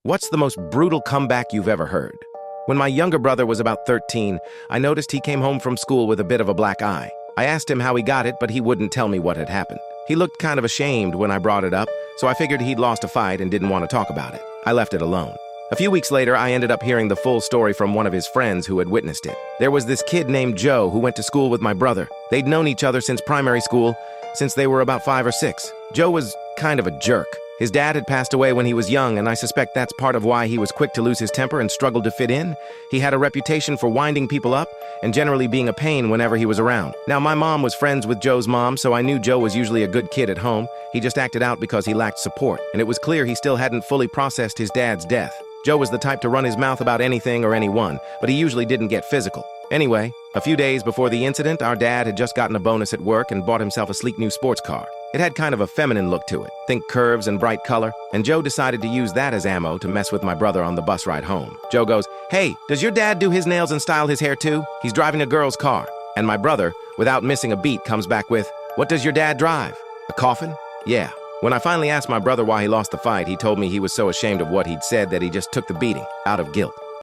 What's the most brutal comeback you've ever heard? When my younger brother was about 13, I noticed he came home from school with a bit of a black eye. I asked him how he got it, but he wouldn't tell me what had happened. He looked kind of ashamed when I brought it up, so I figured he'd lost a fight and didn't want to talk about it. I left it alone. A few weeks later, I ended up hearing the full story from one of his friends who had witnessed it. There was this kid named Joe who went to school with my brother. They'd known each other since primary school, since they were about 5 or 6. Joe was kind of a jerk. His dad had passed away when he was young, and I suspect that's part of why he was quick to lose his temper and struggled to fit in. He had a reputation for winding people up and generally being a pain whenever he was around. Now, my mom was friends with Joe's mom, so I knew Joe was usually a good kid at home. He just acted out because he lacked support, and it was clear he still hadn't fully processed his dad's death. Joe was the type to run his mouth about anything or anyone, but he usually didn't get physical. Anyway, a few days before the incident, our dad had just gotten a bonus at work and bought himself a sleek new sports car. It had kind of a feminine look to it, think curves and bright color, and Joe decided to use that as ammo to mess with my brother on the bus ride home. Joe goes, "Hey, does your dad do his nails and style his hair too? He's driving a girl's car." And my brother, without missing a beat, comes back with, "What does your dad drive? A coffin?" Yeah. When I finally asked my brother why he lost the fight, he told me he was so ashamed of what he'd said that he just took the beating, out of guilt.